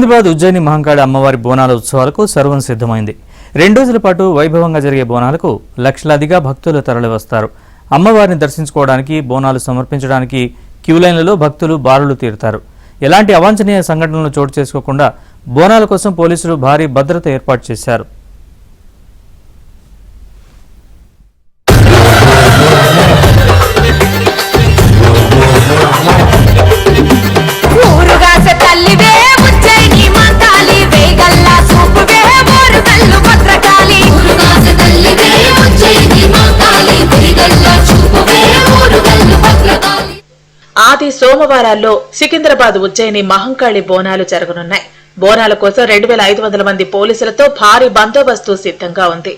హైదరాబాద్ ఉజ్జయిని మహంకాళి అమ్మవారి బోనాల ఉత్సవాలకు సర్వం సిద్ధమైంది. 2 రోజుల పాటు వైభవంగా జరిగే బోనాలకు లక్షలాదిగా భక్తులు తరలివస్తారు. అమ్మవారిని దర్శించుకోవడానికి, బోనాలు సమర్పించడానికి క్యూలైన్లలో భక్తులు బారులు తీరుతారు. ఎలాంటి అవాంఛనీయ సంఘటనలు చోటు చేసుకోకుండా బోనాల కోసం పోలీసులు భారీ భద్రత ఏర్పాటు చేశారు. ఆది సోమవారాల్లో సికింద్రాబాద్ ఉజ్జయిని మహంకాళి బోనాలు జరగనున్నాయి. బోనాల కోసం 2500 మంది పోలీసులతో భారీ బందోబస్తు సిద్ధంగా ఉంది.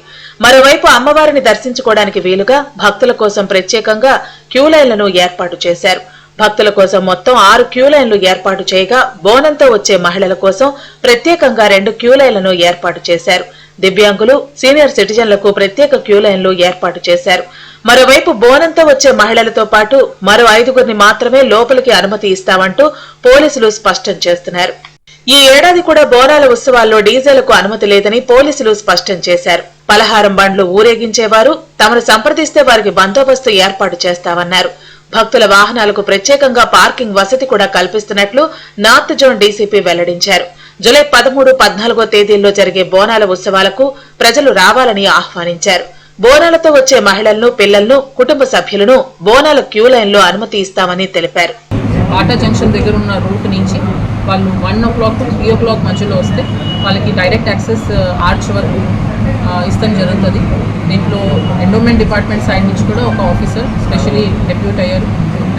మరోవైపు అమ్మవారిని దర్శించుకోవడానికి వీలుగా భక్తుల కోసం ప్రత్యేకంగా క్యూలైన్లను ఏర్పాటు చేశారు. భక్తుల కోసం మొత్తం 6 క్యూలైన్లు ఏర్పాటు చేయగా బోనంతో వచ్చే మహిళల కోసం ప్రత్యేకంగా 2 క్యూలైన్లను ఏర్పాటు చేశారు. దివ్యాంగులు, సీనియర్ సిటిజన్లకు ప్రత్యేక క్యూలైన్లు ఏర్పాటు చేశారు. మరోవైపు బోనంతో వచ్చే మహిళలతో పాటు మరో 5గురిని మాత్రమే లోపలికి అనుమతి ఇస్తామంటూ పోలీసులు స్పష్టం చేస్తున్నారు. ఈ ఏడాది కూడా బోనాల ఉత్సవాల్లో డీజేలకు అనుమతి లేదని పోలీసులు స్పష్టం చేశారు. పలహారం బండ్లు ఊరేగించేవారు తమను సంప్రదిస్తే వారికి బందోబస్తు ఏర్పాటు చేస్తామన్నారు. భక్తుల వాహనాలకు ప్రత్యేకంగా పార్కింగ్ వసతి కూడా కల్పిస్తున్నట్లు నార్త్ జోన్ డీసీపీ వెల్లడించారు. జూలై 13, 14 తేదీల్లో జరిగే బోనాల ఉత్సవాలకు ప్రజలు రావాలని ఆహ్వానించారు. బోనాలతో వచ్చే మహిళలను, పిల్లలను, కుటుంబ సభ్యులను బోనాల క్యూలైన్లో అనుమతి ఇస్తామని తెలిపారు. ఆటా జంక్షన్ దగ్గర ఉన్న రూట్ నుంచి వాళ్ళు 1 o'clock to 3 o'clock మధ్యలో వస్తే వాళ్ళకి డైరెక్ట్ యాక్సెస్ ఆర్చ్ వరకు ఇస్తాం జరుగుతుంది. దీంట్లో ఎండోమెంట్ డిపార్ట్మెంట్ సైడ్ నుంచి కూడా ఒక ఆఫీసర్ స్పెషలీ డెప్యూట్ అయ్యారు.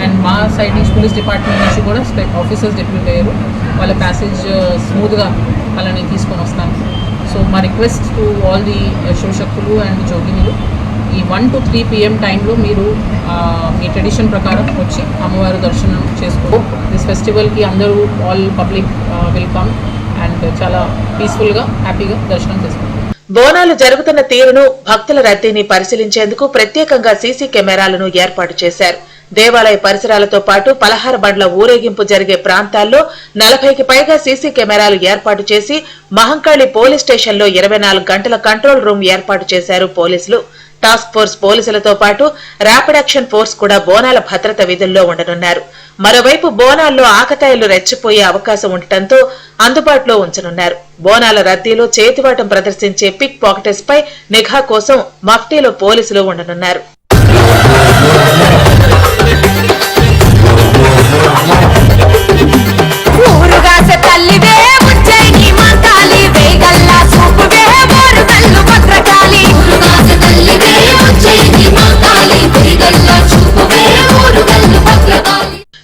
అండ్ మా సైడ్ నుంచి పోలీస్ డిపార్ట్మెంట్ నుంచి కూడా ఆఫీసర్స్ డెప్యూట్ అయ్యారు. వాళ్ళ ప్యాసేజ్ స్మూత్గా వాళ్ళని తీసుకొని వస్తాను. సో మా రిక్వెస్ట్ టు ఆల్ ది శివశక్తులు అండ్ జోగినులు, ఈ 1 to 3 PM టైంలో మీరు మీ ట్రెడిషన్ ప్రకారం వచ్చి అమ్మవారి దర్శనం చేసుకో. దిస్ ఫెస్టివల్కి అందరూ ఆల్ పబ్లిక్ వెల్కమ్ అండ్ చాలా పీస్ఫుల్గా, హ్యాపీగా దర్శనం చేసుకుంటాం. బోనాలు జరుగుతున్న తీరును, భక్తుల రద్దీని పరిశీలించేందుకు ప్రత్యేకంగా సీసీ కెమెరాలను ఏర్పాటు చేశారు. దేవాలయ పరిసరాలతో పాటు పలహార బండ్ల ఊరేగింపు జరిగే ప్రాంతాల్లో 40కి పైగా సీసీ కెమెరాలు ఏర్పాటు చేసి మహంకాళి పోలీస్ స్టేషన్లో 24 గంటల కంట్రోల్ రూమ్ ఏర్పాటు చేశారు పోలీసులు. టాస్క్ ఫోర్స్ పోలీసులతో పాటు ర్యాపిడ్ యాక్షన్ ఫోర్స్ కూడా బోనాల భద్రత విధుల్లో ఉండనున్నారు. మరోవైపు బోనాల్లో ఆకతాయిలు రెచ్చిపోయే అవకాశం ఉండటంతో అందుబాటులో ఉంచనున్నారు. బోనాల రద్దీలో చేతివాటం ప్రదర్శించే పిక్ పాకెటర్స్ పై నిఘా కోసం మఫ్టీలో పోలీసులు ఉండనున్నారు.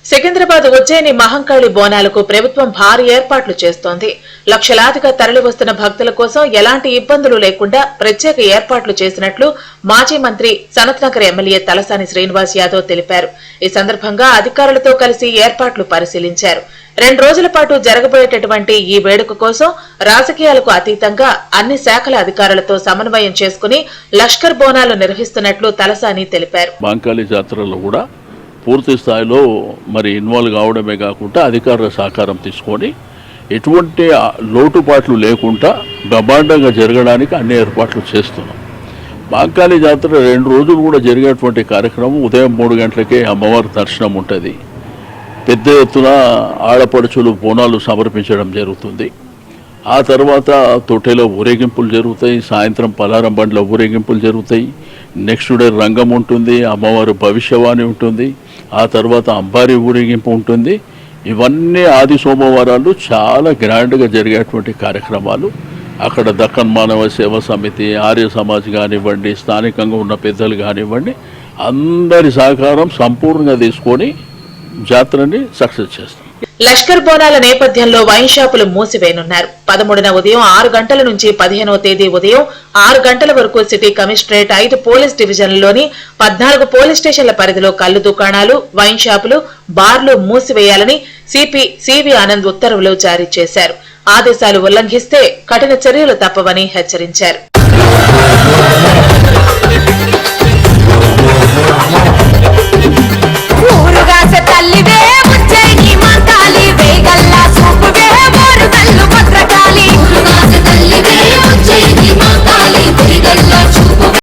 సికింద్రాబాద్ ఉజ్జయిని మహంకాళి బోనాలకు ప్రభుత్వం భారీ ఏర్పాట్లు చేస్తోంది. లక్షలాదిగా తరలివస్తున్న భక్తుల కోసం ఎలాంటి ఇబ్బందులు లేకుండా ప్రత్యేక ఏర్పాట్లు చేసినట్లు మాజీ మంత్రి సనత్నగర్ ఎమ్మెల్యే తలసాని శ్రీనివాస్ యాదవ్ తెలిపారు. ఈ సందర్భంగా అధికారులతో కలిసి ఏర్పాట్లు పరిశీలించారు. 2 రోజుల పాటు జరగబోయేటటువంటి ఈ వేడుక కోసం రాజకీయాలకు అతీతంగా అన్ని శాఖల అధికారులతో సమన్వయం చేసుకుని లష్కర్ బోనాలు నిర్వహిస్తున్నట్లు తలసాని తెలిపారు. మహంకాళి జాతరలో కూడా పూర్తి స్థాయిలో ఇన్వాల్వ్ కావడమే కాకుండా అధికారుల సహకారం తీసుకొని ఎటువంటి లోటుపాట్లు లేకుండా బ్రహ్మాండంగా జరగడానికి అన్ని ఏర్పాట్లు చేస్తున్నాం. మహంకాళి జాతర 2 రోజులు కూడా జరిగేటువంటి కార్యక్రమం ఉదయం 3 గంటలకే అమ్మవారి దర్శనం ఉంటుంది. పెద్ద ఎత్తున ఆడపడుచులు బోనాలు సమర్పించడం జరుగుతుంది. ఆ తర్వాత తొట్టెలో ఊరేగింపులు జరుగుతాయి. సాయంత్రం పలారం బండ్ల ఊరేగింపులు జరుగుతాయి. నెక్స్ట్ డే రంగం ఉంటుంది, అమ్మవారు భవిష్యవాణి ఉంటుంది, ఆ తర్వాత అంబారి ఊరేగింపు ఉంటుంది. ఇవన్నీ ఆది సోమవారాలు చాలా గ్రాండ్గా జరిగేటువంటి కార్యక్రమాలు. అక్కడ దక్కన్ మానవ సేవా సమితి, ఆర్య సమాజ్ కానివ్వండి, స్థానికంగా ఉన్న పెద్దలు కానివ్వండి, అందరి సహకారం సంపూర్ణంగా తీసుకొని జాతరని సక్సెస్ చేస్తాం. లష్కర్ బోనాల నేపథ్యంలో వైన్ షాపులు మూసివేయనున్నారు. 13న ఉదయం 6 గంటల నుంచి 15వ తేదీ ఉదయం 6 గంటల వరకు సిటీ కమిషనరేట్ 5 పోలీస్ డివిజన్లలోని 14 పోలీస్ స్టేషన్ల పరిధిలో కల్లు దుకాణాలు, వైన్ షాపులు, బార్లు మూసివేయాలని సిపి సివి ఆనంద్ ఉత్తర్వులు జారీ చేశారు. ఆదేశాలు ఉల్లంఘిస్తే కఠిన చర్యలు తప్పవని హెచ్చరించారు.